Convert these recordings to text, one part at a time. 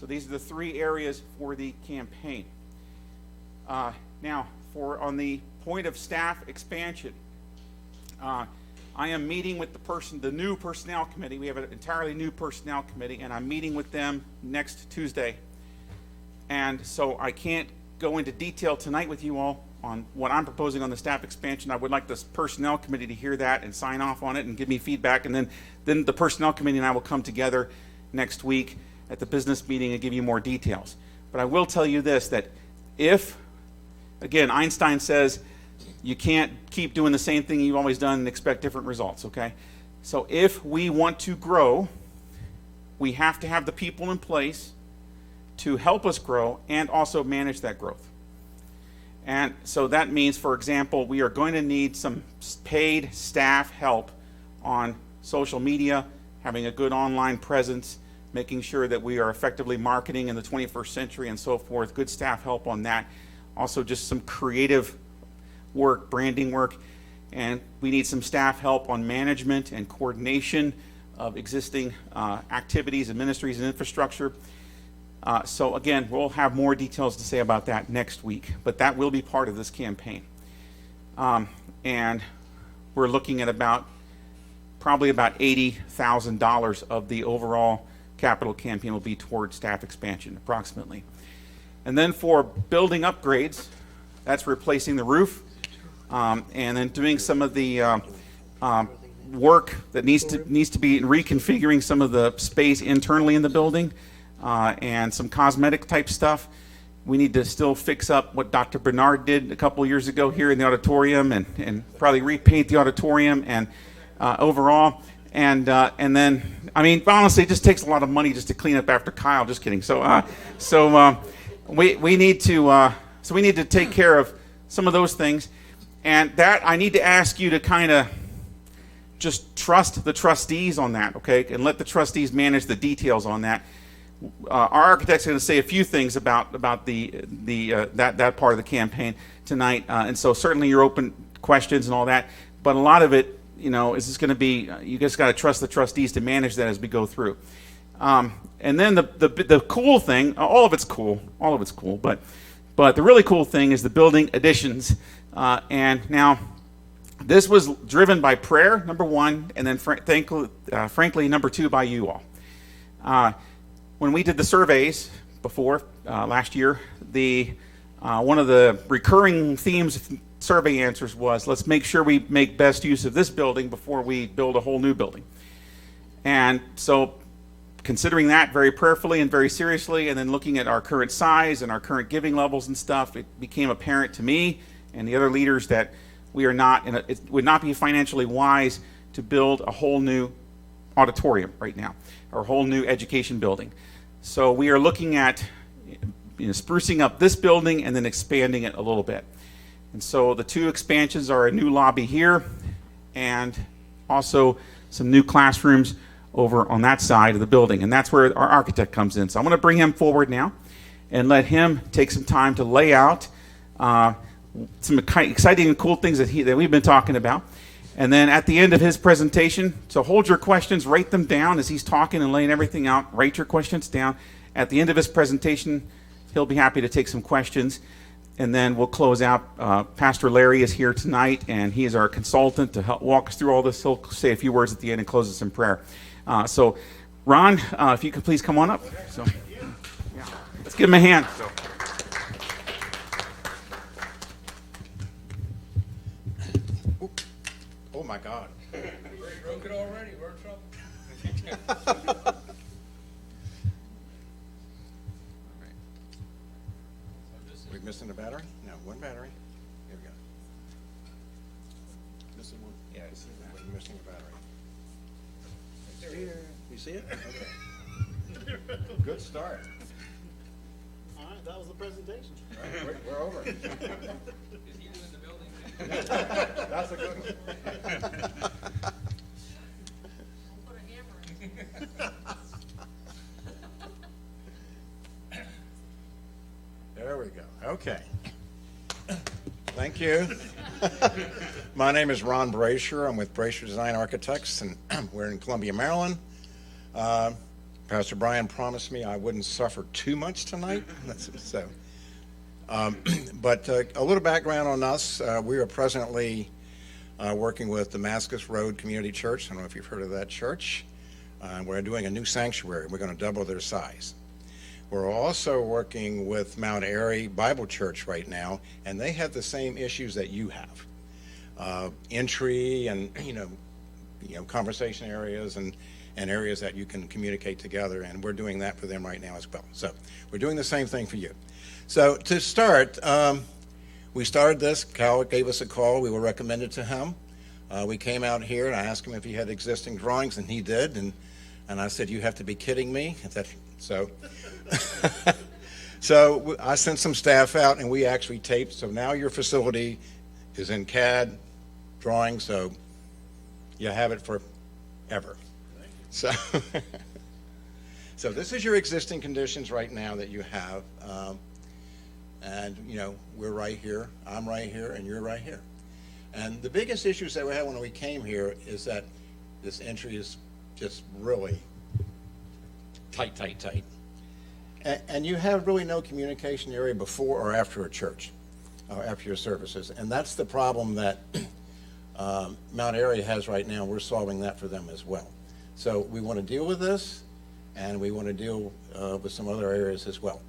these are the 3 areas for the campaign. Now, on the point of staff expansion, I am meeting with the new personnel committee. We have an entirely new personnel committee, and I'm meeting with them next Tuesday. And so I can't go into detail tonight with you all on what I'm proposing on the staff expansion. I would like this personnel committee to hear that and sign off on it and give me feedback, and then the personnel committee and I will come together next week at the business meeting and give you more details. But I will tell you this, that if, again, Einstein says you can't keep doing the same thing you've always done and expect different results, okay? So if we want to grow, we have to have the people in place to help us grow and also manage that growth. And so that means, for example, we are going to need some paid staff help on social media, having a good online presence, making sure that we are effectively marketing in the 21st century and so forth, good staff help on that. Also just some creative work, branding work, and we need some staff help on management and coordination of existing activities and ministries and infrastructure. So again, we'll have more details to say about that next week, but that will be part of this campaign. And we're looking at probably about $80,000 of the overall capital campaign will be towards staff expansion, approximately. And then for building upgrades, that's replacing the roof, and then doing some of the work that needs to be reconfiguring some of the space internally in the building, and some cosmetic type stuff. We need to still fix up what Dr. Bernard did a couple years ago here in the auditorium, and probably repaint the auditorium and overall. And then, I mean, honestly, it just takes a lot of money just to clean up after Kyle. Just kidding. We need to take care of some of those things, and that I need to ask you to kind of just trust the trustees on that, okay, and let the trustees manage the details on that. Our architect's going to say a few things about that part of the campaign tonight, and so certainly you're open questions and all that, but a lot of it, you know, is just going to be, you just got to trust the trustees to manage that as we go through. And then the cool thing, all of it's cool, but the really cool thing is the building additions. And now, this was driven by prayer, number one, and then frankly, number two, by you all. When we did the surveys before, last year, one of the recurring themes of survey answers was, let's make sure we make best use of this building before we build a whole new building. And so, considering that very prayerfully and very seriously, and then looking at our current size and our current giving levels and stuff, it became apparent to me and the other leaders that it would not be financially wise to build a whole new auditorium right now, or a whole new education building. So we are looking at sprucing up this building and then expanding it a little bit. And so the two expansions are a new lobby here and also some new classrooms over on that side of the building. And that's where our architect comes in. So I'm going to bring him forward now and let him take some time to lay out some exciting and cool things that we've been talking about. And then at the end of his presentation, so hold your questions, write them down as he's talking and laying everything out. Write your questions down. At the end of his presentation, he'll be happy to take some questions. And then we'll close out. Pastor Larry is here tonight, and he is our consultant to help walk us through all this. He'll say a few words at the end and close us in prayer. So, Ron, if you could please come on up. So, yeah. Let's give him a hand. So. Oh my God. We broke it already. We're in trouble. We're missing a battery? No, one battery. Here we go. Missing one. Yeah, I see that. We're missing a battery. Here. You see it? Okay. Good start. All right, that was the presentation. Right, we're over. Is he doing the building? That's a good one. Don't put a hammer in. There we go. Okay. Thank you. My name is Ron Brasher. I'm with Brasher Design Architects, and we're in Columbia, Maryland. Pastor Brian promised me I wouldn't suffer too much tonight. So, but a little background on us. We are presently working with Damascus Road Community Church. I don't know if you've heard of that church. We're doing a new sanctuary. We're going to double their size. We're also working with Mount Airy Bible Church right now, and they have the same issues that you have. Entry and, conversation areas and areas that you can communicate together, and we're doing that for them right now as well. So we're doing the same thing for you. So to start, we started this. Cal gave us a call. We were recommended to him. We came out here, and I asked him if he had existing drawings, and he did. And I said, "You have to be kidding me." So I sent some staff out, and we actually taped. So now your facility is in CAD drawing, so you have it forever. So, so this is your existing conditions right now that you have. And, we're right here, I'm right here, and you're right here. And the biggest issues that we had when we came here is that this entry is just really tight. And you have really no communication area before or after a church, or after your services. And that's the problem that Mount Airy has right now. We're solving that for them as well. So we want to deal with this, and we want to deal with some other areas as well.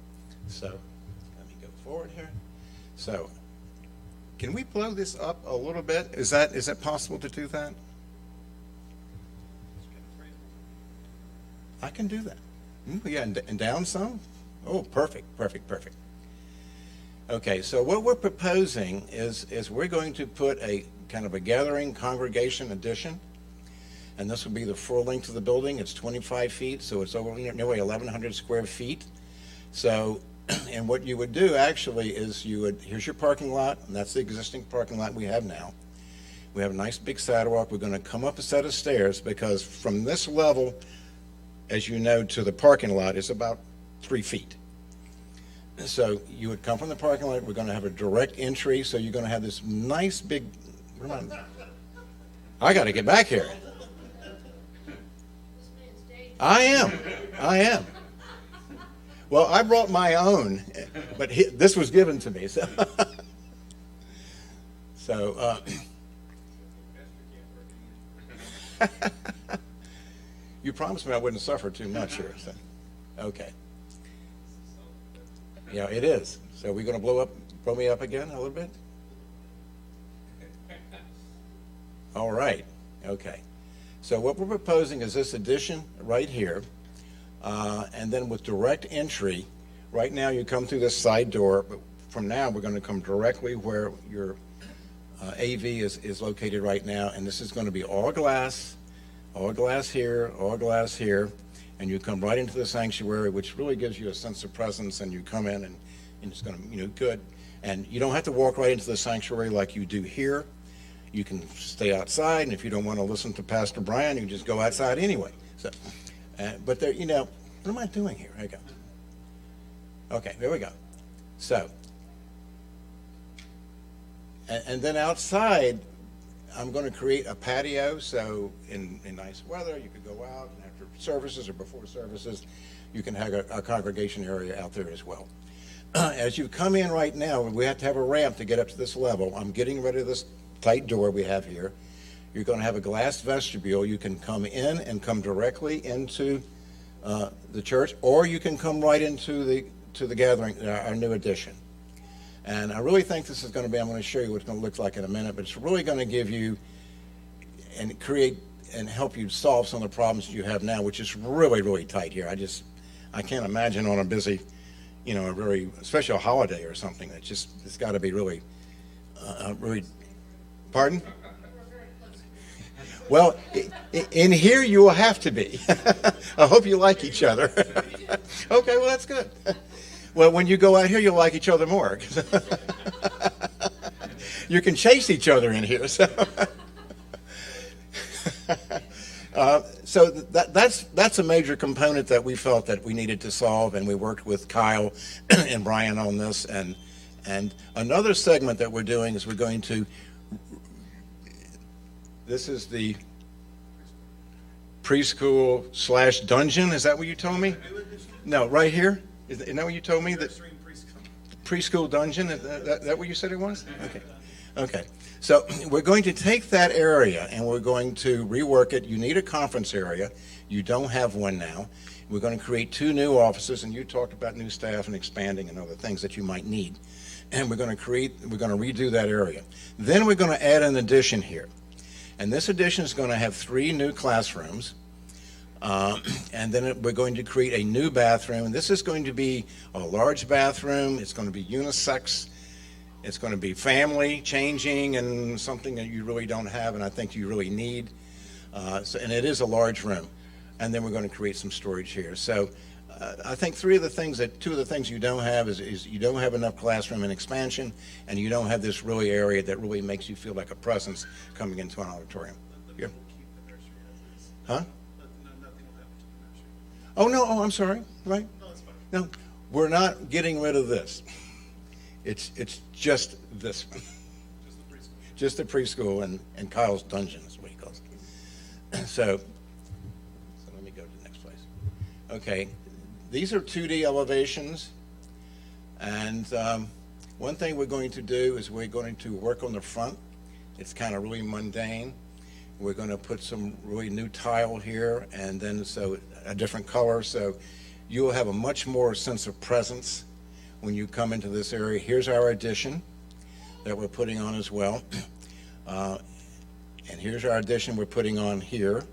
So let me go forward here. So can we blow this up a little bit? Is that possible to do that? I can do that. Yeah, and down some? Oh, perfect. Okay, so what we're proposing is we're going to put a kind of a gathering congregation addition, and this will be the full length of the building. It's 25 feet, so it's over nearly 1,100 square feet. So, and what you would do actually is here's your parking lot, and that's the existing parking lot we have now. We have a nice big sidewalk. We're going to come up a set of stairs because from this level, as you know, to the parking lot is about 3 feet. So you would come from the parking lot. We're going to have a direct entry. So you're going to have this nice big. I got to get back here. I am. Well, I brought my own, but this was given to me. So you promised me I wouldn't suffer too much here. So. Okay. Yeah, it is. So we're going to blow me up again a little bit? All right. Okay. So what we're proposing is this addition right here, and then with direct entry. Right now you come through this side door, but from now we're going to come directly where your AV is located right now, and this is going to be all glass here, and you come right into the sanctuary, which really gives you a sense of presence, and you come in and it's going to, good. And you don't have to walk right into the sanctuary like you do here. You can stay outside, and if you don't want to listen to Pastor Brian, you can just go outside anyway. So, but there, what am I doing here? There you go. Okay, there we go. So, and then outside, I'm going to create a patio, so in nice weather, you could go out, and after services or before services, you can have a congregation area out there as well. As you come in right now, we have to have a ramp to get up to this level. I'm getting rid of this tight door we have here. You're going to have a glass vestibule. You can come in and come directly into the church, or you can come right into the gathering, our new addition. And I really think this is going to be, I'm going to show you what it's going to look like in a minute, but it's really going to give you and create and help you solve some of the problems you have now, which is really, really tight here. I can't imagine on a busy, especially a holiday or something. It's got to be really, pardon? Well, in here you will have to be. I hope you like each other. Okay, well, that's good. Well, when you go out here, you'll like each other more. You can chase each other in here. So that's a major component that we felt that we needed to solve, and we worked with Kyle and Brian on this. And another segment that we're doing is we're going to. This is the preschool / dungeon. Is that what you told me? No, right here? Isn't that what you told me? That preschool dungeon? Is that what you said it was? Okay. Okay. So we're going to take that area and we're going to rework it. You need a conference area. You don't have one now. We're going to create 2 new offices, and you talked about new staff and expanding and other things that you might need. And we're going to redo that area. Then we're going to add an addition here. And this addition is going to have 3 new classrooms. And then we're going to create a new bathroom. And this is going to be a large bathroom. It's going to be unisex. It's going to be family changing and something that you really don't have and I think you really need. And it is a large room. And then we're going to create some storage here. So I think 2 of the things you don't have is you don't have enough classroom and expansion, and you don't have this really area that really makes you feel like a presence coming into an auditorium. Yeah. Huh? Oh, no, I'm sorry, right? No, we're not getting rid of this. It's just this one. Just the preschool and Kyle's dungeon is what he calls it. So let me go to the next place. Okay, these are 2D elevations, and one thing we're going to do is we're going to work on the front. It's kind of really mundane. We're going to put some really new tile here, and then so a different color, so you'll have a much more sense of presence when you come into this area. Here's our addition that we're putting on as well. And here's our addition we're putting on here.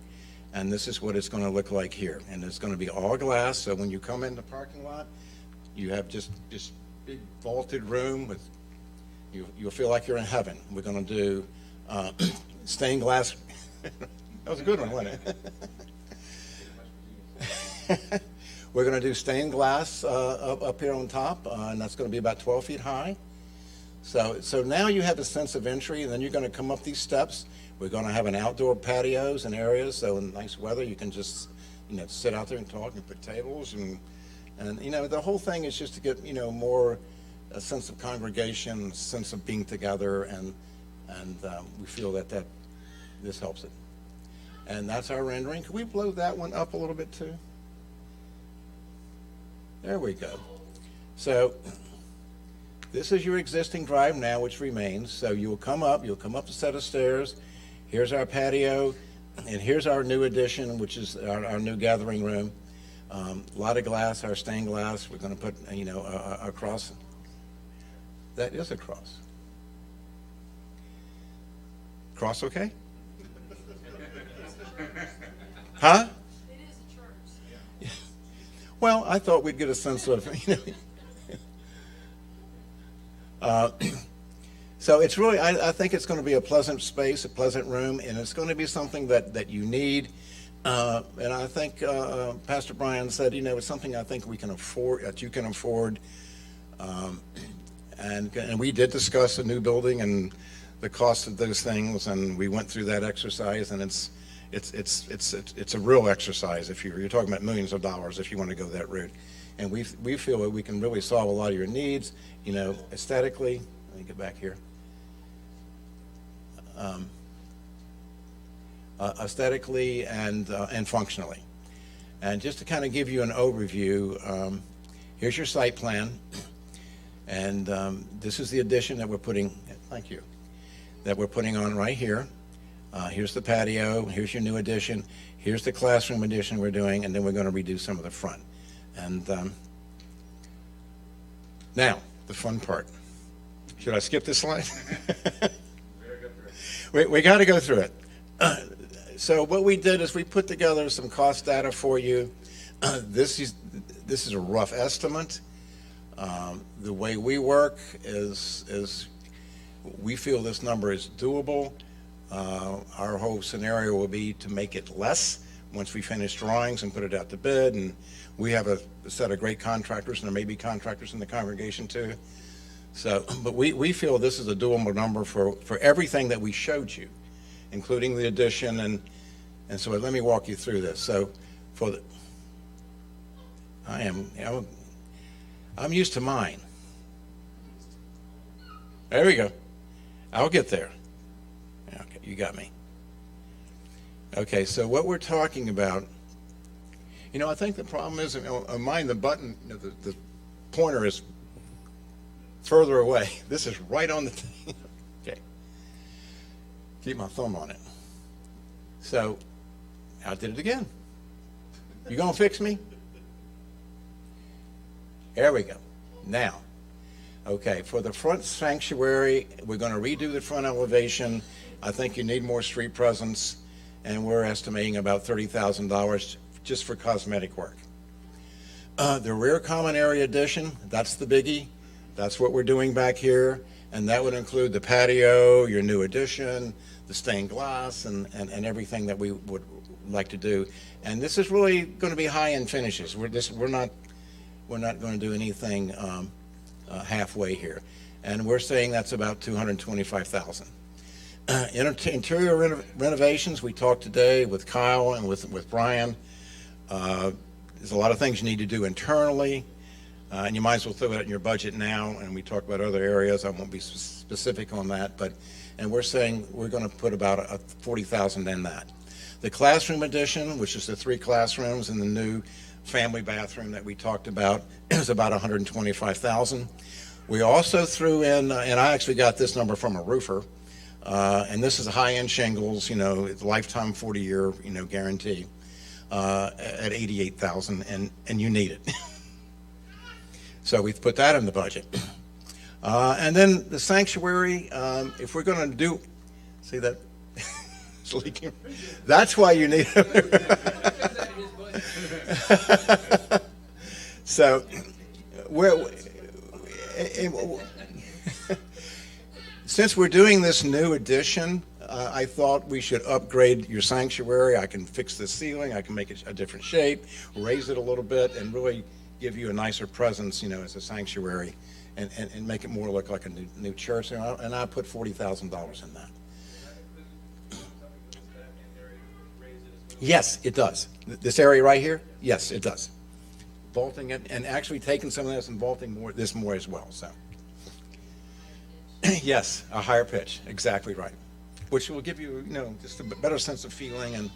And this is what it's going to look like here. And it's going to be all glass, so when you come in the parking lot, you have just this big vaulted room with, you'll feel like you're in heaven. We're going to do stained glass. That was a good one, wasn't it? We're going to do stained glass up here on top, and that's going to be about 12 feet high. So now you have a sense of entry, and then you're going to come up these steps. We're going to have an outdoor patios and areas, so in nice weather you can just sit out there and talk and put tables, and the whole thing is just to get more a sense of congregation, sense of being together, and we feel that this helps it. And that's our rendering. Can we blow that one up a little bit too? There we go. So this is your existing drive now, which remains. So you'll come up a set of stairs. Here's our patio, and here's our new addition, which is our new gathering room. A lot of glass, our stained glass. We're going to put a cross. That is a cross. Cross okay? Huh? It is a church. Well, I thought we'd get a sense of, so it's really, I think it's going to be a pleasant space, a pleasant room, and it's going to be something that you need. And I think Pastor Brian said, it's something I think we can afford, that you can afford. And we did discuss a new building and the cost of those things, and we went through that exercise, and it's a real exercise if you're talking about millions of dollars if you want to go that route. And we feel that we can really solve a lot of your needs, aesthetically. Let me get back here. Aesthetically and functionally. And just to kind of give you an overview, here's your site plan, and this is the addition that we're putting. Thank you. That we're putting on right here. Here's the patio. Here's your new addition. Here's the classroom addition we're doing, and then we're going to redo some of the front. And now the fun part. Should I skip this slide? We got to go through it. So what we did is we put together some cost data for you. This is a rough estimate. The way we work is we feel this number is doable. Our whole scenario will be to make it less once we finish drawings and put it out to bid. And we have a set of great contractors, and there may be contractors in the congregation too. So, but we feel this is a doable number for everything that we showed you, including the addition. And so let me walk you through this. So I'm used to mine. There we go. I'll get there. Okay, you got me. Okay, so what we're talking about, I think the problem is, on mine, the button, the pointer is further away. This is right on the thing. Okay. Keep my thumb on it. So, I did it again. You gonna fix me? There we go. Now, okay, for the front sanctuary, we're gonna redo the front elevation. I think you need more street presence, and we're estimating about $30,000 just for cosmetic work. The rear common area addition, that's the biggie. That's what we're doing back here, and that would include the patio, your new addition, the stained glass, and everything that we would like to do. And this is really going to be high-end finishes. We're not going to do anything halfway here, and we're saying that's about $225,000. Interior renovations, we talked today with Kyle and with Brian. There's a lot of things you need to do internally. And you might as well throw it in your budget now, and we talk about other areas. I won't be specific on that, and we're saying we're going to put about $40,000 in that. The classroom addition, which is the 3 classrooms and the new family bathroom that we talked about, is about $125,000. We also threw in, and I actually got this number from a roofer, and this is a high-end shingles, it's lifetime 40-year, guarantee, at $88,000, and you need it. So we've put that in the budget. And then the sanctuary, if we're going to do, see that? It's leaking. That's why you need it. So, since we're doing this new addition, I thought we should upgrade your sanctuary. I can fix the ceiling. I can make it a different shape, raise it a little bit, and really give you a nicer presence, as a sanctuary, and make it more look like a new church. And I put $40,000 in that. Yes, it does. This area right here, yes, it does. Vaulting it, and actually taking some of this and vaulting this more as well. So, yes, a higher pitch, exactly right, which will give you, just a better sense of feeling,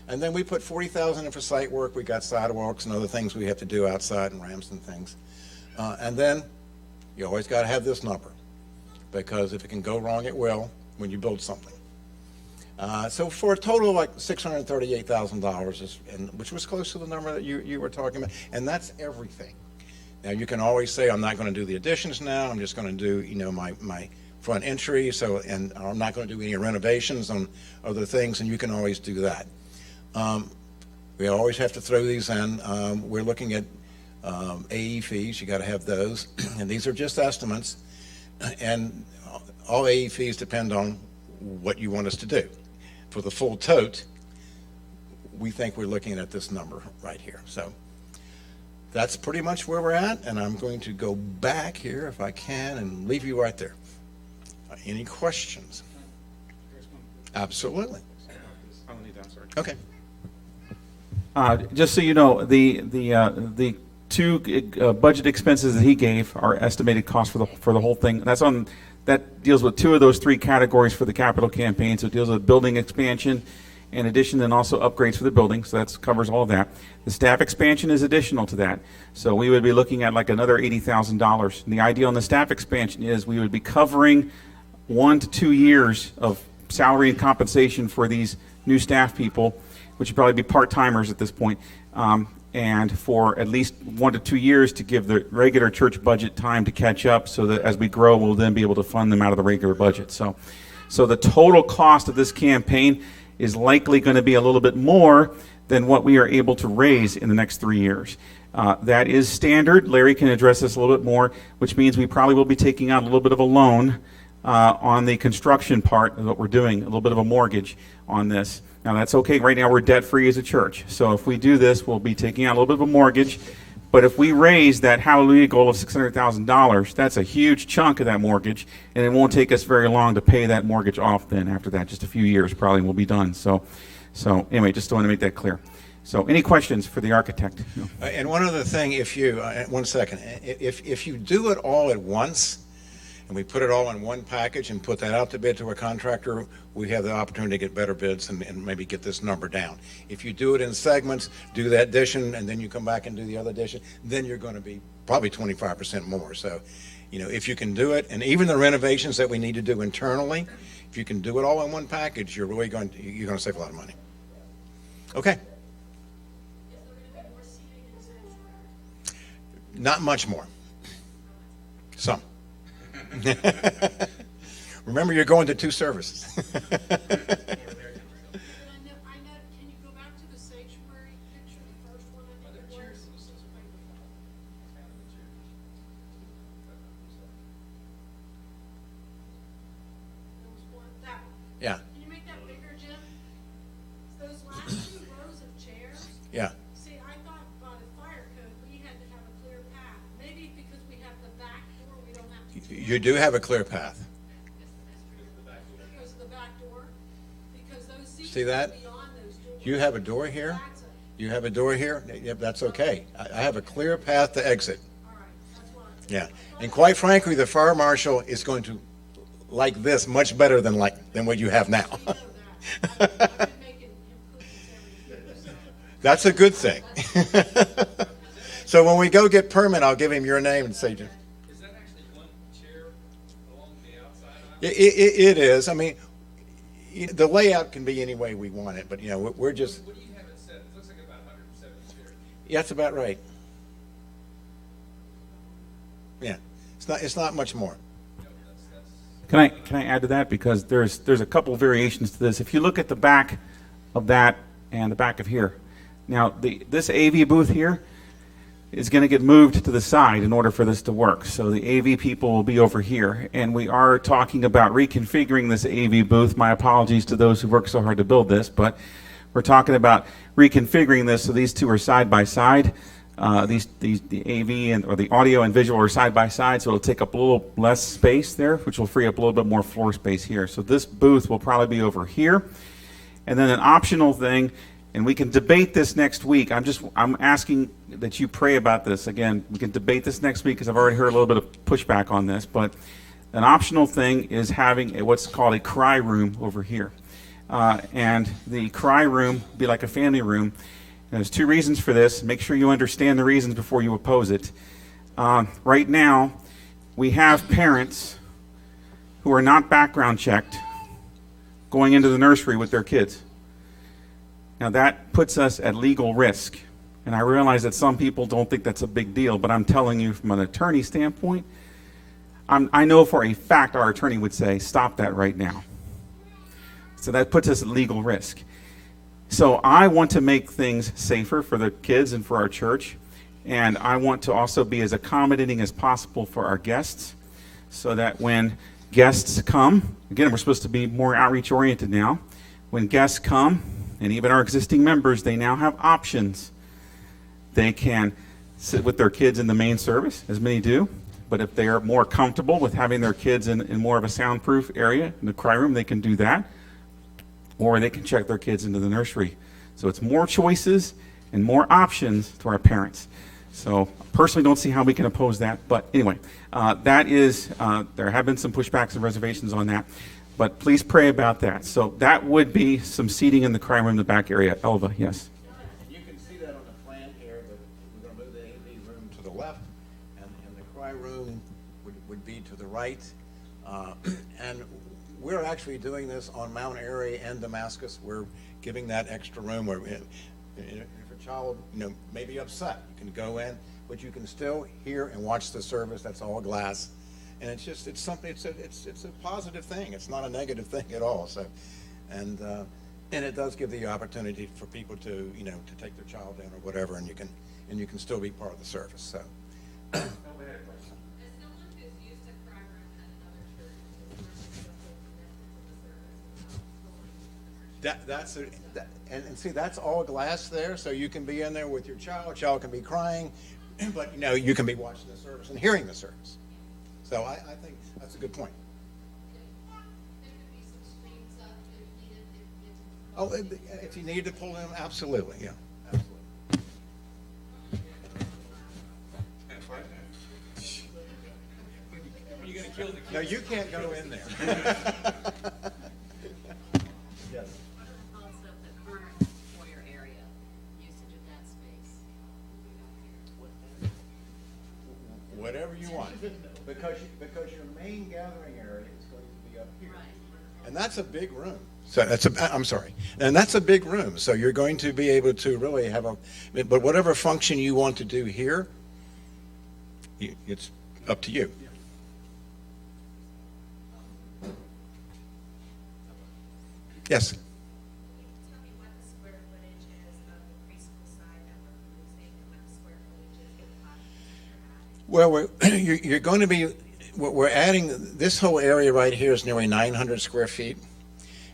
and then we put $40,000 in for site work. We got sidewalks and other things we have to do outside and ramps and things. And then you always got to have this number, because if it can go wrong, it will when you build something. So for a total of like $638,000, which was close to the number that you were talking about, and that's everything. Now you can always say, I'm not going to do the additions now. I'm just going to do my front entry. So, and I'm not going to do any renovations on other things, and you can always do that. We always have to throw these in. We're looking at AE fees. You got to have those, and these are just estimates. And all AE fees depend on what you want us to do. For the full tote, we think we're looking at this number right here. So that's pretty much where we're at, and I'm going to go back here if I can and leave you right there. Any questions? Absolutely. I don't need that, sorry. Okay. Just so you know, the 2 budget expenses that he gave are estimated cost for the whole thing. That deals with 2 of those 3 categories for the capital campaign. So it deals with building expansion, in addition, and also upgrades for the building. So that covers all of that. The staff expansion is additional to that. So we would be looking at like another $80,000. And the idea on the staff expansion is we would be covering 1 to 2 years of salary and compensation for these new staff people, which would probably be part-timers at this point, and for at least 1 to 2 years to give the regular church budget time to catch up, so that as we grow, we'll then be able to fund them out of the regular budget. So the total cost of this campaign is likely going to be a little bit more than what we are able to raise in the next 3 years. That is standard. Larry can address this a little bit more, which means we probably will be taking out a little bit of a loan on the construction part of what we're doing, a little bit of a mortgage on this. Now, that's okay. Right now, we're debt-free as a church. So if we do this, we'll be taking out a little bit of a mortgage. But if we raise that hallelujah goal of $600,000, that's a huge chunk of that mortgage, and it won't take us very long to pay that mortgage off then after that. Just a few years probably we'll be done. So anyway, just want to make that clear. So any questions for the architect? No. And one other thing, if you, 1 second, if you do it all at once, and we put it all in one package and put that out to bid to a contractor, we have the opportunity to get better bids and maybe get this number down. If you do it in segments, do that addition, and then you come back and do the other addition, then you're going to be probably 25% more. So, if you can do it, and even the renovations that we need to do internally, if you can do it all in one package, you're going to save a lot of money. Okay. Is there gonna be more seating in the sanctuary? Not much more. Some. Remember, you're going to 2 services. But I know, can you go back to the sanctuary picture, the first one I think it was? There was one, that one. Yeah, Can you make that bigger, Jim? Those last 2 rows of chairs? yeah. See, I thought by the fire code, we had to have a clear path. Maybe because we have the back door, we don't have to. You do have a clear path. Because of the back door, because those seats See are that? beyond those doors. You have a door here? That's it. You have a door here? Yep, that's okay. I have a clear path to exit. All right, that's what I. Yeah. And quite frankly, the fire marshal is going to like this much better than what you have now. I know that. I've been making improvements every year, so. That's a good thing. So when we go get permit, I'll give him your name and say, Is that actually one chair along the outside aisle? it is. I mean, the layout can be any way we want it, but we're just, What do you have it set? It looks like about 170 chairs. yeah, that's about right. Yeah, it's not much more. Can I add to that? Because there's a couple variations to this. If you look at the back of that and the back of here, now this AV booth here is going to get moved to the side in order for this to work. So the AV people will be over here, and we are talking about reconfiguring this AV booth. My apologies to those who worked so hard to build this, but we're talking about reconfiguring this so these two are side by side. The AV or the audio and visual are side by side, so it'll take up a little less space there, which will free up a little bit more floor space here. So this booth will probably be over here. And then an optional thing, and we can debate this next week. I'm asking that you pray about this. Again, we can debate this next week because I've already heard a little bit of pushback on this, but an optional thing is having what's called a cry room over here. And the cry room will be like a family room. There's 2 reasons for this. Make sure you understand the reasons before you oppose it. Right now, we have parents who are not background checked going into the nursery with their kids. Now that puts us at legal risk. And I realize that some people don't think that's a big deal, but I'm telling you from an attorney standpoint, I know for a fact our attorney would say, stop that right now. So that puts us at legal risk. So I want to make things safer for the kids and for our church, and I want to also be as accommodating as possible for our guests, so that when guests come, again, we're supposed to be more outreach oriented now. When guests come, and even our existing members, they now have options. They can sit with their kids in the main service, as many do, but if they are more comfortable with having their kids in more of a soundproof area, in the cry room, they can do that. Or they can check their kids into the nursery. So it's more choices and more options to our parents. So personally don't see how we can oppose that. But anyway, that is, there have been some pushbacks and reservations on that. But please pray about that. So that would be some seating in the cry room in the back area. Elva, yes. You can see that on the plan here, that we're going to move the AV room to the left, and the cry room would be to the right. And we're actually doing this on Mount Airy and Damascus. We're giving that extra room where if a child, may be upset, you can go in, but you can still hear and watch the service. That's all glass. And it's something, it's a positive thing. It's not a negative thing at all. So, and it does give the opportunity for people to, to take their child in or whatever, and you can still be part of the service. So. As someone who's used a cry room at another church, And see, that's all glass there, so you can be in there with your child can be crying, but you can be watching the service and hearing the service. So I think that's a good point. There could be some screens up if needed. If you need to pull them, absolutely, yeah, absolutely. Are you going to No, you can't go in there. Yes. Also, the current foyer area, usage of that space. Whatever you want, because your main gathering area is going to be up here. Right. And that's a big room. So I'm sorry, and that's a big room, so you're going to be able to really have but whatever function you want to do here, it's up to you. Yes? Can you tell me what the square footage is of the preschool side that we're losing, and what the square footage is of the cottage you're adding? Well, you're going to be, we're adding, this whole area right here is nearly 900 square feet,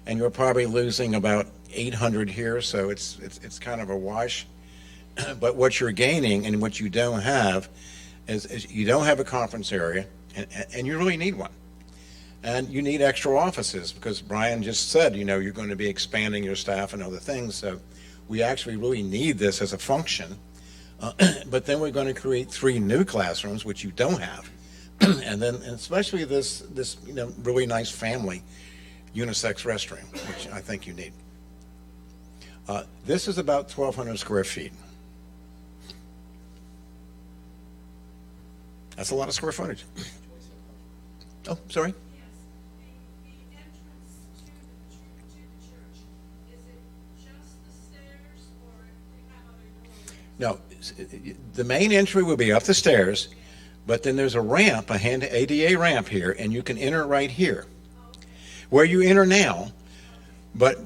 and you're probably losing about 800 here, so it's kind of a wash. But what you're gaining and what you don't have is you don't have a conference area, and you really need one. And you need extra offices, because Brian just said, you're going to be expanding your staff and other things, so we actually really need this as a function. But then we're going to create 3 new classrooms, which you don't have. And especially this really nice family unisex restroom, which I think you need. This is about 1,200 square feet. That's a lot of square footage. Oh, sorry. Yes, the entrance to the church, is it just the stairs or do you have other doorways? No, the main entry will be up the stairs, but then there's a ramp, a ADA ramp here, and you can enter right here. Where you enter now, but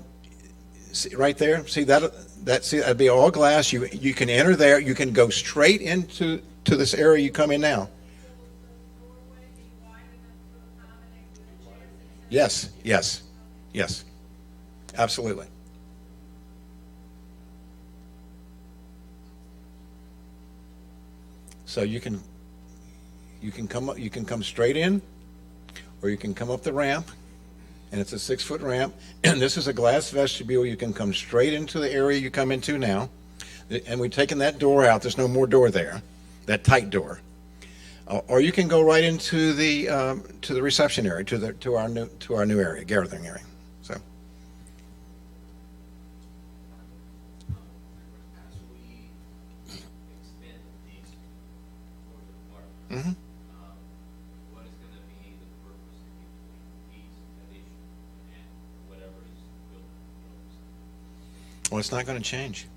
see, right there, see that'd be all glass. You can enter there. You can go straight into this area you come in now. Doorway be wide enough to accommodate wheelchairs? Yes, absolutely. So you can come straight in, or you can come up the ramp, and it's a 6-foot ramp. And this is a glass vestibule. You can come straight into the area you come into now, and we've taken that door out. There's no more door there, that tight door. Or you can go right into the reception area, to our new area, gathering area. So. As we expand these doors apart, Mhm. what is going to be the purpose between these addition and whatever is built? Well, it's not going to change.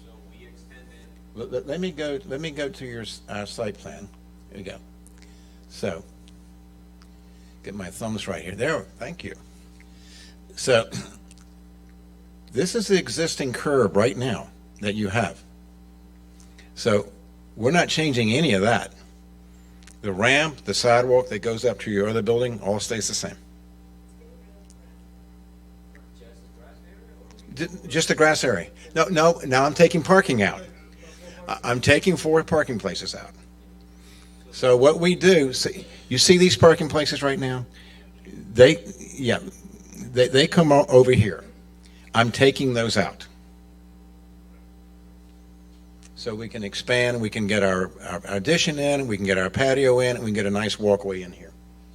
So we extended. Let me go to your site plan. Here we go. So, get my thumbs right here. There, thank you. So, this is the existing curb right now that you have. So, we're not changing any of that. The ramp, the sidewalk that goes up to your other building, all stays the same. Just the grass area. No, now I'm taking parking out. I'm taking 4 parking places out. So what we do, you see these parking places right now? They come over here. I'm taking those out. So we can expand, we can get our addition in, we can get our patio in, and we can get a nice walkway in here.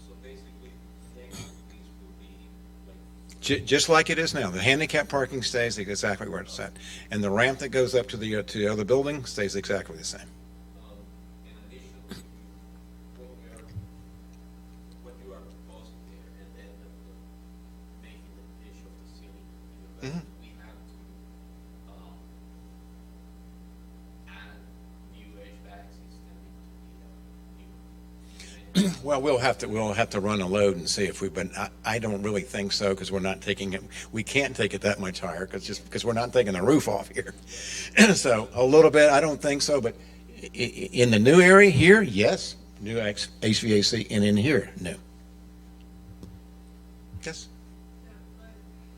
So basically, these will be like. Just like it is now. The handicap parking stays exactly where it's at. And the ramp that goes up to the other building stays exactly the same. In addition to what you are proposing there, and then making the finish of the ceiling, Mhm. we have to add new HVAC system into the new. Well, we'll have to run a load and see if but I don't really think so, because we're not taking it. We can't take it that much higher because we're not taking the roof off here. So a little bit, I don't think so. But in the new area here, yes, new HVAC, and in here, new. Yes. Yeah, but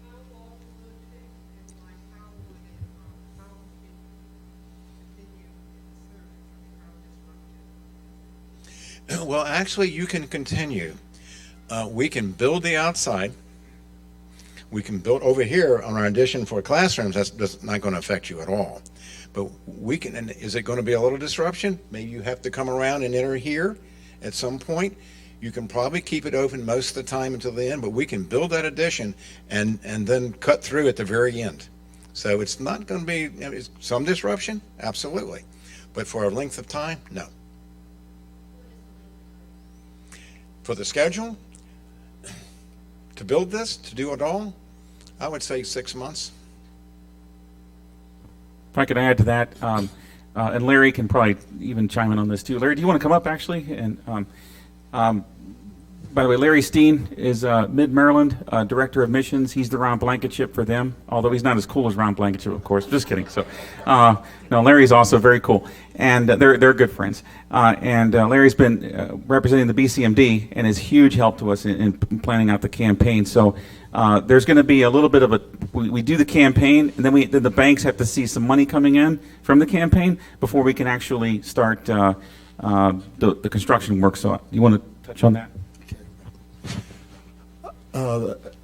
how long will it take and like how will it, how will it continue in service? I mean, how disruptive? Well, actually, you can continue. We can build the outside. We can build over here on our addition for classrooms. That's not going to affect you at all. But we can, and is it going to be a little disruption? Maybe you have to come around and enter here at some point. You can probably keep it open most of the time until the end, but we can build that addition and then cut through at the very end. So it's not going to be, it's some disruption, absolutely. But for a length of time, no. For the schedule, to build this, to do it all, I would say 6 months. If I could add to that, and Larry can probably even chime in on this too. Larry, do you want to come up actually? And by the way, Larry Steen is Mid-Maryland Director of Missions. He's the Ron Blankenship for them, although he's not as cool as Ron Blankenship, of course. Just kidding. So, no, Larry's also very cool, and they're good friends. And Larry's been representing the BCMD and is huge help to us in planning out the campaign. So there's going to be a little bit of a we do the campaign, and then the banks have to see some money coming in from the campaign before we can actually start the construction work. So, you want to touch on that?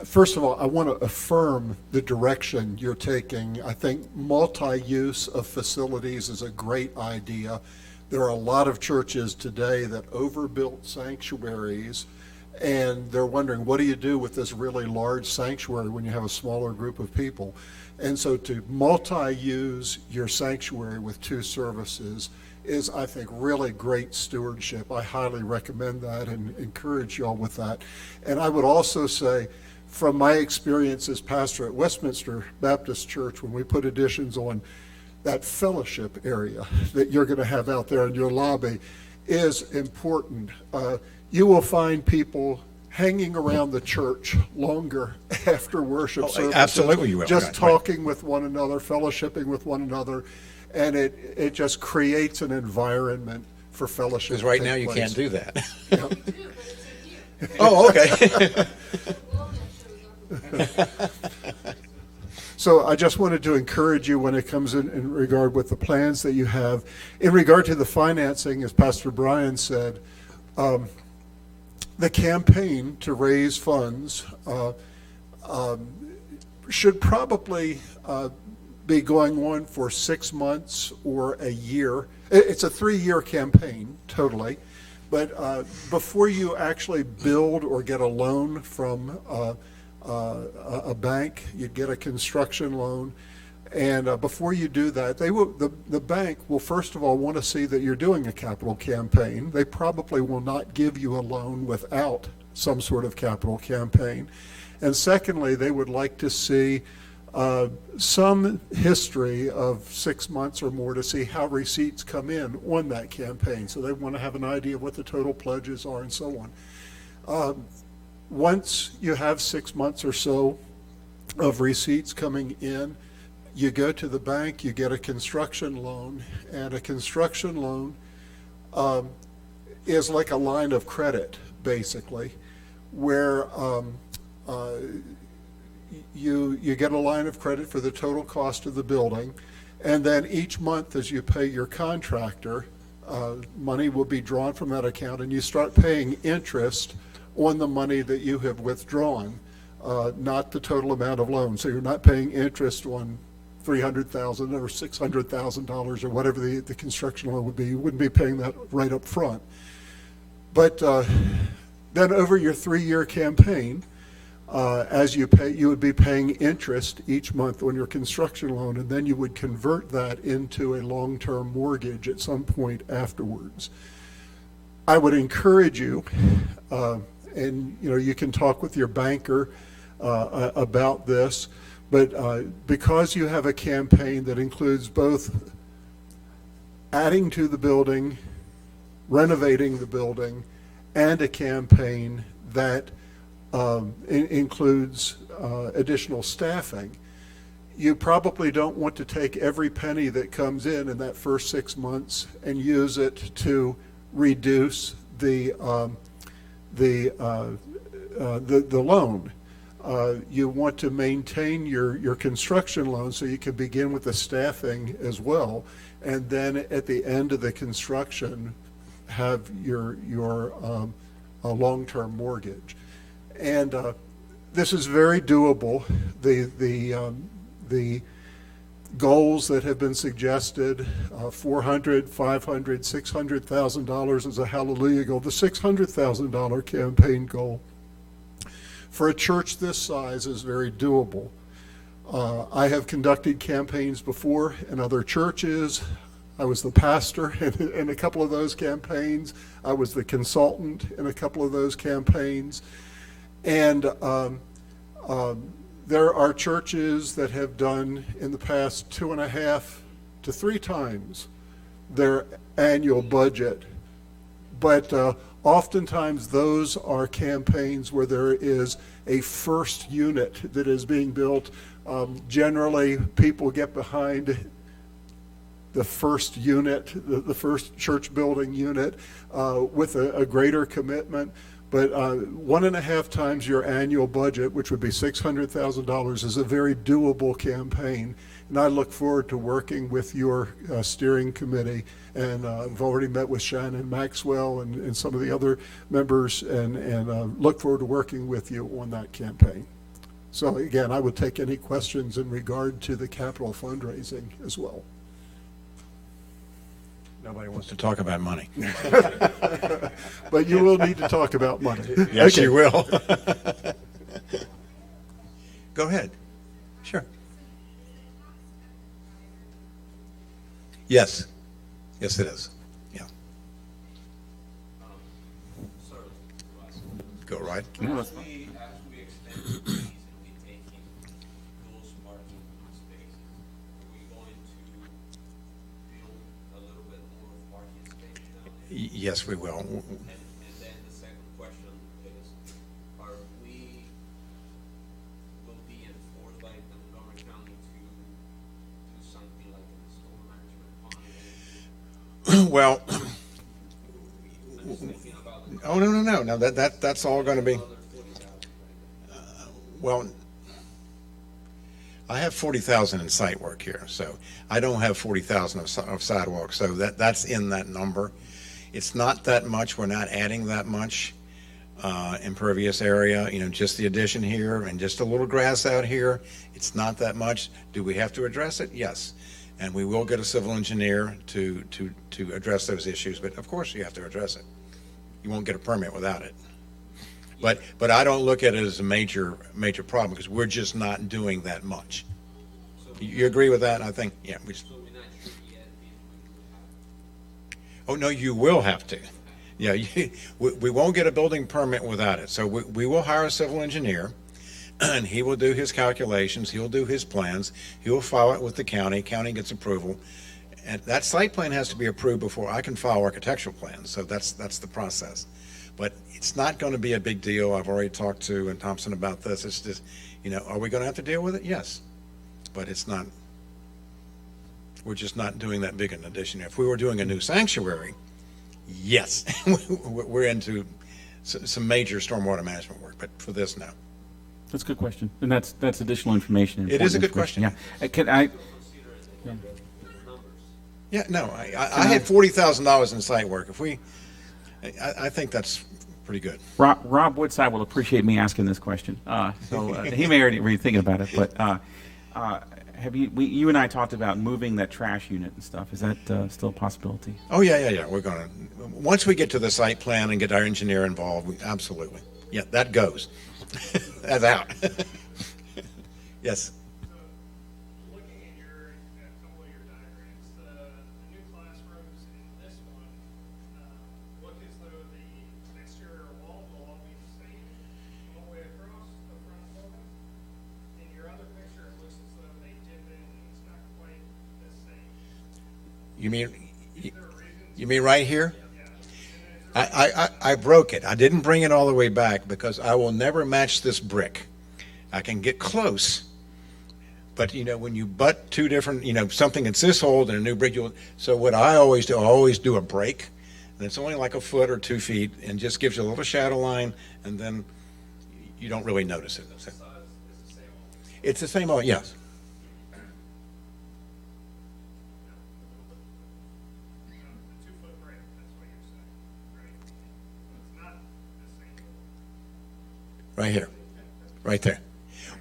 First of all, I want to affirm the direction you're taking. I think multi-use of facilities is a great idea. There are a lot of churches today that overbuilt sanctuaries, and they're wondering, what do you do with this really large sanctuary when you have a smaller group of people? And so to multi-use your sanctuary with 2 services is, I think, really great stewardship. I highly recommend that and encourage y'all with that. And I would also say, from my experience as pastor at Westminster Baptist Church, when we put additions on, that fellowship area that you're going to have out there in your lobby is important. You will find people hanging around the church longer after worship services. Absolutely you will. Just Right. talking with one another, fellowshipping with one another. And it just creates an environment for fellowship. Because right to now take you place. can't do that. Do, but it's in here. Oh, okay. Well, that shows up. So I just wanted to encourage you when it comes in regard with the plans that you have. In regard to the financing, as Pastor Brian said, the campaign to raise funds should probably be going on for 6 months or a year. It's a 3-year campaign, totally. But before you actually build or get a loan from a bank, you'd get a construction loan. And before you do that, the bank will first of all want to see that you're doing a capital campaign. They probably will not give you a loan without some sort of capital campaign. And secondly, they would like to see some history of 6 months or more to see how receipts come in on that campaign. So they want to have an idea of what the total pledges are and so on. Once you have 6 months or so of receipts coming in, you go to the bank, you get a construction loan, and a construction loan is like a line of credit, basically, where you get a line of credit for the total cost of the building, and then each month as you pay your contractor, money will be drawn from that account, and you start paying interest on the money that you have withdrawn, not the total amount of loan. So you're not paying interest on $300,000 or $600,000 or whatever the construction loan would be. You wouldn't be paying that right up front. But then over your 3-year campaign, as you pay, you would be paying interest each month on your construction loan, and then you would convert that into a long-term mortgage at some point afterwards. I would encourage you, and you can talk with your banker about this, but because you have a campaign that includes both adding to the building, renovating the building, and a campaign that includes additional staffing, you probably don't want to take every penny that comes in that first 6 months and use it to reduce the loan. You want to maintain your construction loan so you can begin with the staffing as well, and then at the end of the construction have your long-term mortgage. And this is very doable. goals that have been suggested, $400,000, $500,000, $600,000 is a hallelujah goal. The $600,000 campaign goal for a church this size is very doable. I have conducted campaigns before in other churches. I was the pastor in a couple of those campaigns. I was the consultant in a couple of those campaigns. And there are churches that have done in the past 2.5 to 3 times their annual budget. But oftentimes those are campaigns where there is a first unit that is being built. Generally, people get behind the first unit, the first church building unit, with a greater commitment. But 1.5 times your annual budget, which would be $600,000, is a very doable campaign. And I look forward to working with your steering committee. And I've already met with Shannon Maxwell and some of the other members, and look forward to working with you on that campaign. So again, I would take any questions in regard to the capital fundraising as well. Nobody wants to talk about money. But you will need to talk about money. Yes, Okay. you will. Go ahead. Sure. Yes. Yes, it is. Yeah. Sir, Russ, Go right. No, as we extend the fees and we take in those parking spaces, are we going to build a little bit more parking space down there? Yes, we will. And then the second question is, are we, will be enforced by the Montgomery County to do something like a storm management plan? Well, I'm just thinking about the oh, no, that's all going to be, other 40,000 right there. well, I have 40,000 in site work here, so I don't have 40,000 of sidewalks, so that's in that number. It's not that much, we're not adding that much impervious area, just the addition here and just a little grass out here. It's not that much. Do we have to address it? Yes. And we will get a civil engineer to address those issues, but of course you have to address it. You won't get a permit without it. But I don't look at it as a major problem, because we're just not doing that much. You agree with that? I think, yeah. So we're not sure yet if we will have. Oh, no, you will have to. Yeah, we won't get a building permit without it. So we will hire a civil engineer, and he will do his calculations, he'll do his plans, he'll file it with the county gets approval. And that site plan has to be approved before I can file architectural plans, so that's the process. But it's not going to be a big deal. I've already talked to Thompson about this. It's just, are we going to have to deal with it? Yes. But it's not, we're just not doing that big an addition. If we were doing a new sanctuary, yes, we're into some major stormwater management work, but for this, no. That's a good question, and that's additional information. It is a important good question. Yeah. Can I? Yeah, no, I had $40,000 in site work. I think that's pretty good. Rob Woodside will appreciate me asking this question. He may already be thinking about it, but have you and I talked about moving that trash unit and stuff? Is that still a possibility? Oh, yeah. We're going to, once we get to the site plan and get our engineer involved, absolutely. Yeah, that goes. That's out. Yes. Looking at a couple of your diagrams, the new classrooms in this one, look as though the exterior walls will all be the same all the way across the front building. In your other picture, it looks as though they dip in and it's not quite the same. You mean, Is there a reason? you mean right here? Yeah. I broke it. I didn't bring it all the way back because I will never match this brick. I can get close, but when you butt two different, something that's this old and a new brick, so what I always do a break, and it's only like a foot or 2 feet, and just gives you a little shadow line, and then you don't really notice it. So, it's the same old, yes. The 2-foot break, that's what you're saying, right? It's not the same. Right here, right there.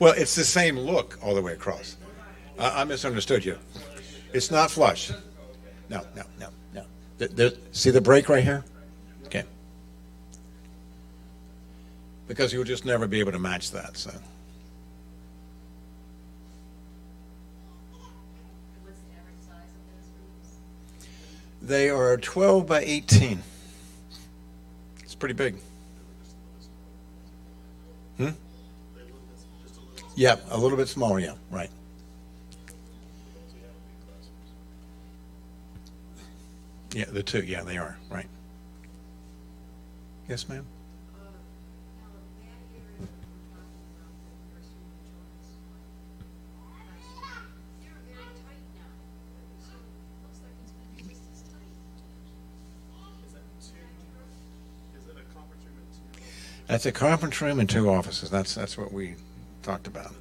Well, it's the same look all the way across. I misunderstood you. It's not flush. No, no, no, no. See the break right here? Okay. Because you'll just never be able to match that, so. What's the average size of those rooms? They are 12 by 18. It's pretty big. Yeah, a little bit smaller, yeah, right. Yeah, the two, yeah, they are, right. Yes, ma'am? Now, that area that we're talking about, the nursery and children's, they're very tight now. So it looks like it's gonna be just as tight. Is it a conference room and two? That's a conference room and 2 offices. That's what we talked about.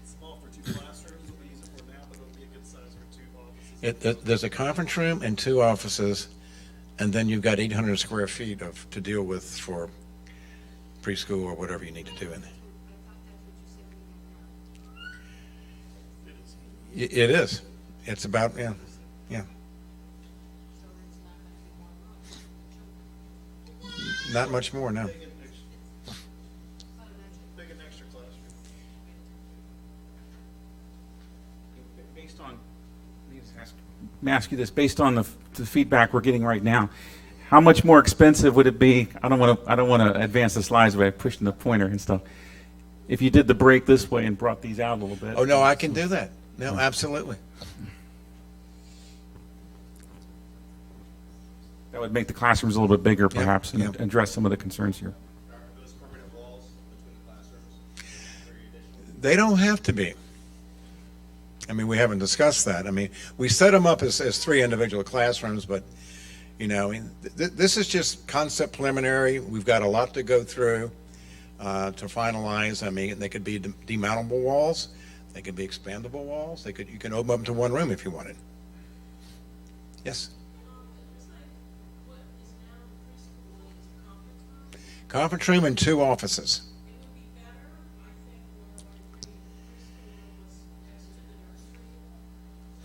It's small for 2 classrooms, what we use it for now, but it'll be a good size for 2 offices. There's a conference room and 2 offices, and then you've got 800 square feet to deal with for preschool or whatever you need to do in there. It is. It's about, yeah, yeah. Not much more, no. Big and extra classroom. Based on, let me ask you this, based on the feedback we're getting right now, how much more expensive would it be? I don't want to advance the slides by pushing the pointer and stuff. If you did the break this way and brought these out a little bit. Oh, no, I can do that. No, absolutely. That would make the classrooms a little bit bigger, perhaps, and yeah. address some of the concerns here. Are those permanent walls between the classrooms? Or your addition? They don't have to be. I mean, we haven't discussed that. I mean, we set them up as 3 individual classrooms, but, you know, I mean, this is just concept preliminary. We've got a lot to go through to finalize. I mean, they could be demountable walls. They could be expandable walls. You can open up to 1 room if you wanted. Yes? What is now the preschool is the conference room. Conference room and 2 offices. It would be better, I think, where the preschool was next to the nursery,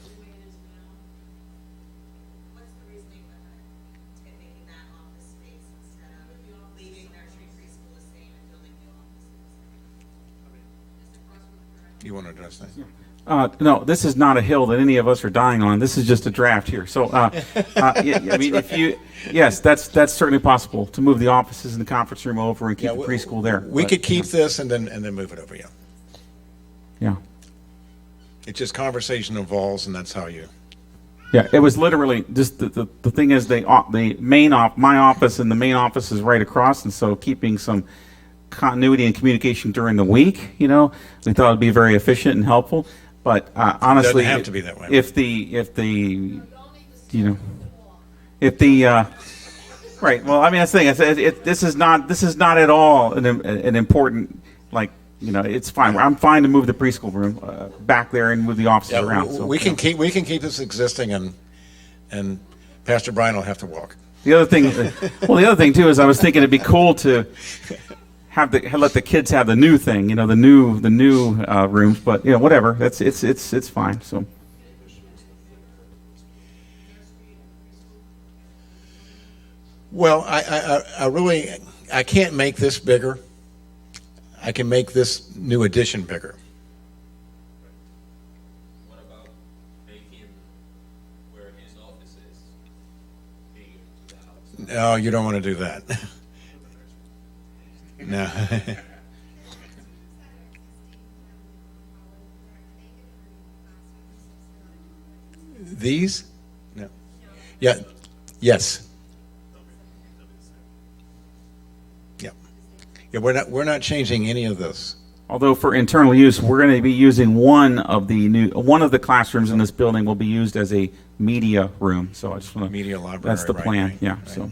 the way it is now. What's the reasoning behind making that office space instead of leaving nursery preschool the same and building new offices? Is the crosswalk correct? You want to address that? No, this is not a hill that any of us are dying on. This is just a draft here. So, yeah, I mean, yes, that's certainly possible to move the offices in the conference room over and keep the preschool there. We But, could keep this and then move it over, yeah. Yeah. It's just conversation involves, and that's how you. Yeah, it was literally just the thing is my office and the main office is right across, and so keeping some continuity and communication during the week, we thought it'd be very efficient and helpful. But honestly, have to be that way. If right, well, I mean that's the thing. This is not at all an important it's fine. I'm fine to move the preschool room back there and move the offices around. So, we can keep this existing, and Pastor Brian will have to walk. The other thing too is I was thinking it'd be cool to let the kids have the new thing, the new rooms. But whatever. It's fine. So. Well, I can't make this bigger. I can make this new addition bigger. What about making where his office is bigger to the house? No, you don't want to do that. No. These? No. Yeah. Yes. Yeah. Yeah. We're not changing any of this. Although for internal use, we're going to be using one of the classrooms in this building will be used as a media room. So I just want to Media library. That's the right, plan. right, Yeah. right. So. I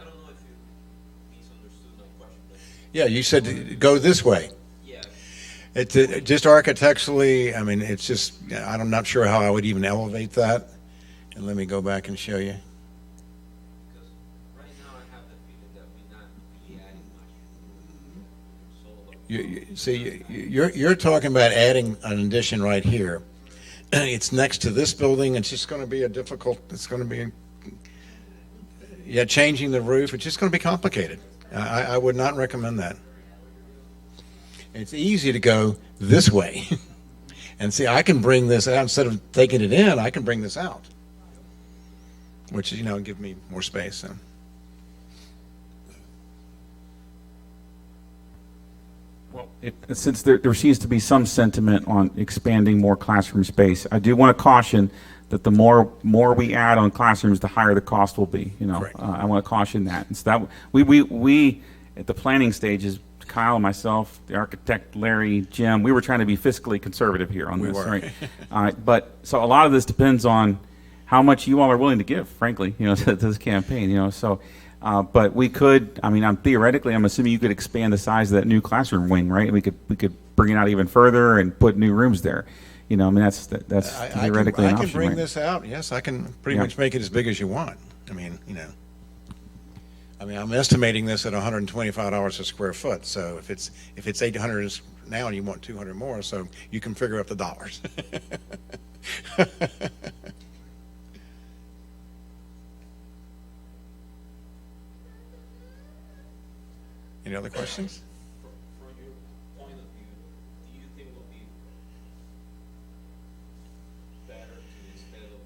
don't know if you misunderstood my question, but Yeah, you said go this way. yeah, It's just architecturally. I mean, it's just. I'm not sure how I would even elevate that. And let me go back and show you. because right now I have the feeling that we're not really adding much. So You're talking about adding an addition right here. It's next to this building. It's just going to be it's going to be, changing the roof. It's just going to be complicated. I would not recommend that. It's easy to go this way and see, I can bring this out instead of taking it in. I can bring this out, which, give me more space. So. Well, since there seems to be some sentiment on expanding more classroom space, I do want to caution that the more we add on classrooms, the higher the cost will be. Correct. I want to caution that. And so that we at the planning stages, Kyle, myself, the architect, Larry, Jim, we were trying to be fiscally conservative here on this, were. right? But so a lot of this depends on how much you all are willing to give, frankly, to this campaign, So, but we could. I mean, I'm assuming you could expand the size of that new classroom wing, right? We could bring it out even further and put new rooms there. I mean, that's theoretically an option. I can bring right? this out. Yes, I can pretty much make it as big as you want. I mean, I'm estimating this at $125 a square foot. So if it's 800 now and you want 200 more, so you can figure up the dollars. Any other questions? From your point of view, do you think it would be better to, instead of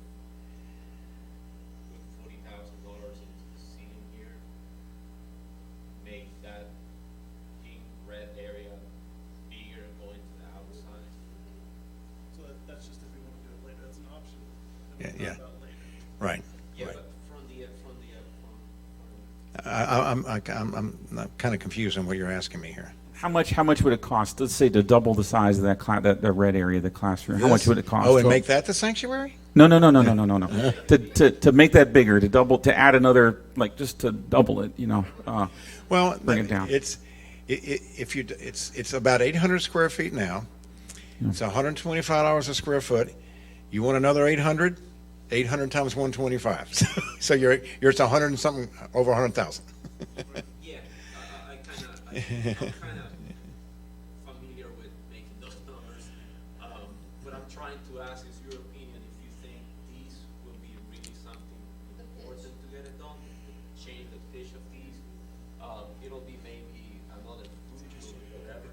with $40,000 into the ceiling here, make that pink red area bigger going to the outside? So that's just if we want to do it later, that's an option. Yeah, We'll yeah. talk about later. Right. Yeah, Right. but from I'm kind of confused on what you're asking me here. How much would it cost? Let's say to double the size of that the red area of the classroom. How much would it cost? Oh, and make that the sanctuary? No. To make that bigger, to add another, just to double it. Well, Bring it down. It's about 800 square feet now. It's $125 a square foot. You want another 800? 800 times 125. So you're at 100 and something, over 100,000. Yeah, I'm kind of familiar with making those numbers. What I'm trying to ask is your opinion, if you think these will be really something important to get it done, change the pitch of these. It'll be maybe another food or whatever.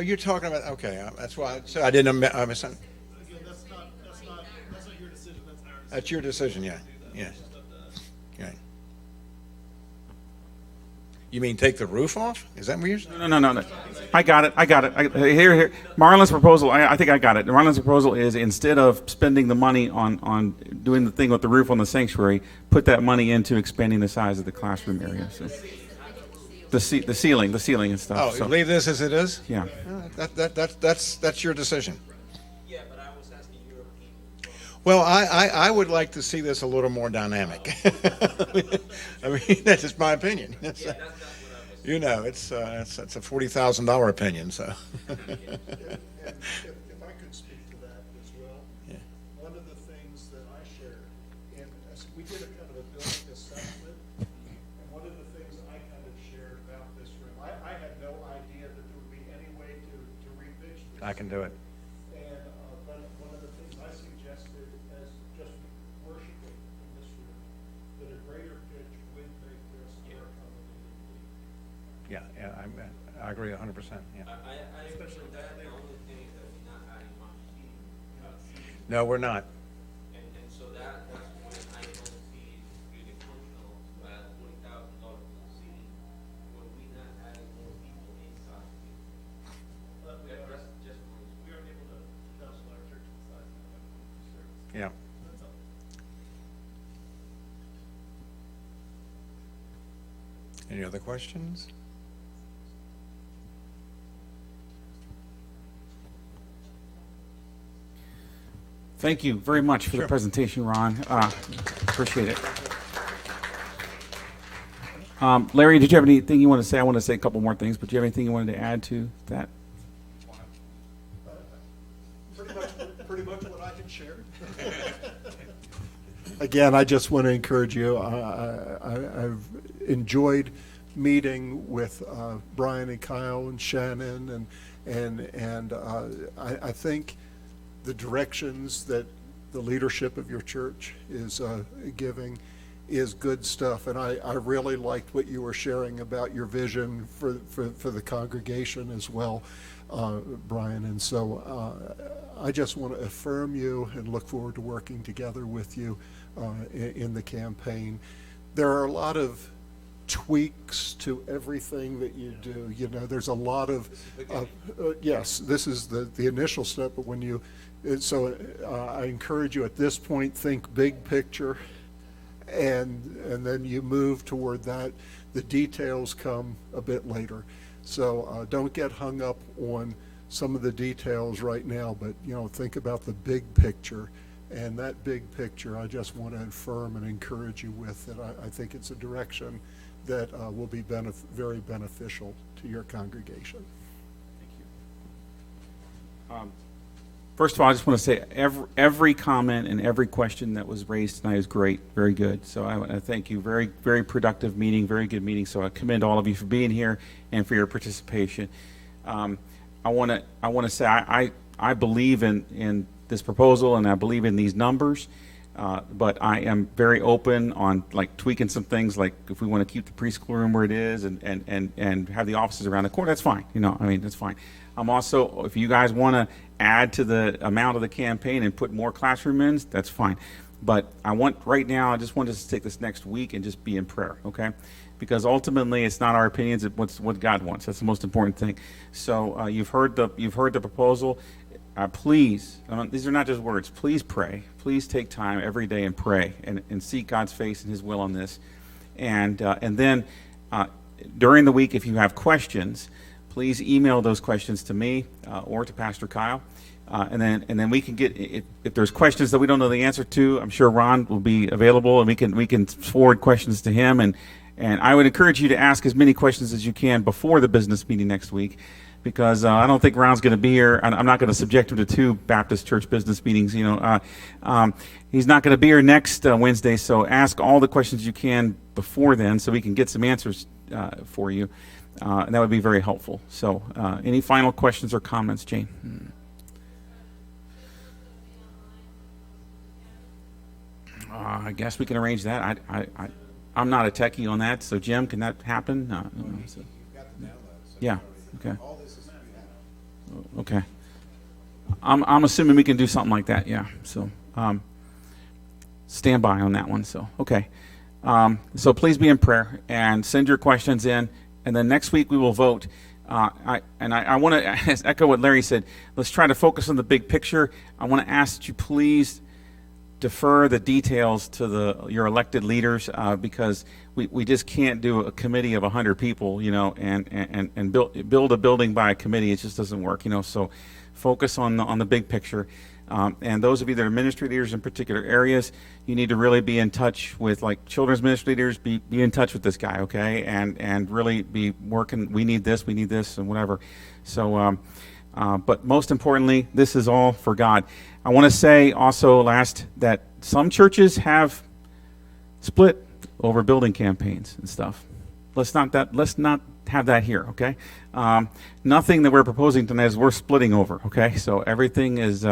You're talking about, okay, that's why I didn't, Again, that's not your decision, that's our decision. that's your decision, yeah. Yeah. Right. You mean take the roof off? Is that what you're saying? No. I got it. Here. Marlon's proposal, I think I got it. Marlon's proposal is, instead of spending the money on doing the thing with the roof on the sanctuary, put that money into expanding the size of the classroom area. So. The ceiling and stuff. Oh, so. leave this as it is? Yeah. That's your decision. Yeah, but I was asking your opinion. Well, I would like to see this a little more dynamic. I mean, that's just my opinion. That's what I was. It's a $40,000 opinion, so. If I could speak to that as well. Yeah. One of the things that I shared, and we did a kind of a building assessment, and one of the things I kind of shared about this room, I had no idea that there would be any way to repitch this. I can do it. And, but one of the things I suggested as just worshiping in this room, that a greater pitch would make this more accommodating. Yeah, I agree 100%, yeah. I agree with that. The only thing is that we're not adding much seating. No, we're not. And so that's when I don't see it really functional to add $40,000 to seating when we're not adding more people inside. That's just one. We aren't able to double our church size now, service. Yeah. That's all. Any other questions? Thank you very much for the presentation, Ron. Appreciate it. Larry, did you have anything you want to say? I want to say a couple more things, but do you have anything you wanted to add to that? Pretty much what I can share. Again, I just want to encourage you. I've enjoyed meeting with Brian and Kyle and Shannon, and I think the directions that the leadership of your church is giving is good stuff. And I really liked what you were sharing about your vision for the congregation as well, Brian. And so I just want to affirm you and look forward to working together with you in the campaign. There are a lot of tweaks to everything that you do. You know, there's a lot of, yes, this is the initial step, but when you, so I encourage you at this point, think big picture, and then you move toward that. The details come a bit later. So don't get hung up on some of the details right now, but, you know, think about the big picture. And that big picture, I just want to affirm and encourage you with that. I think it's a direction that will be very beneficial to your congregation. Thank you. First of all, I just want to say every comment and every question that was raised tonight is great, very good. So I thank you. Very, very productive meeting, very good meeting. So I commend all of you for being here and for your participation. I want to say I believe in this proposal and I believe in these numbers. But I am very open on like tweaking some things, like if we want to keep the preschool room where it is and have the offices around the corner, that's fine. You know, I mean, that's fine. I'm also, if you guys want to add to the amount of the campaign and put more classroom in, that's fine. But I just want us to take this next week and just be in prayer, okay? Because ultimately, it's not our opinions; it's what God wants. That's the most important thing. So you've heard the proposal. Please, these are not just words. Please pray. Please take time every day and pray and seek God's face and His will on this. And then during the week, if you have questions, please email those questions to me or to Pastor Kyle. And then we can get, if there's questions that we don't know the answer to, I'm sure Ron will be available and we can forward questions to him. And I would encourage you to ask as many questions as you can before the business meeting next week. Because I don't think Ron's going to be here. I'm not going to subject him to 2 Baptist church business meetings. You know, he's not going to be here next Wednesday. So ask all the questions you can before then, so we can get some answers for you, and that would be very helpful. So, any final questions or comments, Jane? I guess we can arrange that. I'm not a techie on that. So, Jim, can that happen? So. Yeah. Okay. Okay. I'm assuming we can do something like that. Yeah. So stand by on that one. So okay. So please be in prayer and send your questions in, and then next week we will vote. I want to echo what Larry said. Let's try to focus on the big picture. I want to ask that you please defer the details to your elected leaders, because we just can't do a committee of 100 people, you know, and build a building by a committee. It just doesn't work, you know. So focus on the big picture. And those of you that are ministry leaders in particular areas, you need to really be in touch with, like, children's ministry leaders. Be in touch with this guy, okay, and really be working. We need this, and whatever. So, but most importantly, this is all for God. I want to say also that some churches have split over building campaigns and stuff. Let's not have that here, okay? Nothing that we're proposing tonight is worth splitting over, okay? So everything is,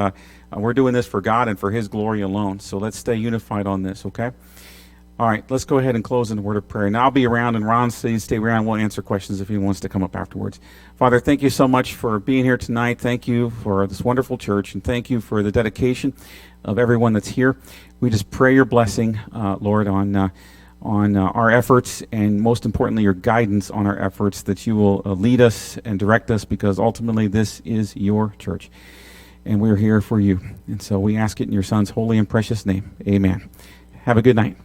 we're doing this for God and for His glory alone. So let's stay unified on this, okay? All right, let's go ahead and close in a word of prayer. And I'll be around, and Ron says stay around. We'll answer questions if he wants to come up afterwards. Father, thank you so much for being here tonight. Thank you for this wonderful church, and thank you for the dedication of everyone that's here. We just pray your blessing, Lord, on our efforts, and most importantly, your guidance on our efforts, that you will lead us and direct us, because ultimately this is your church, and we're here for you. And so we ask it in your Son's holy and precious name. Amen. Have a good night.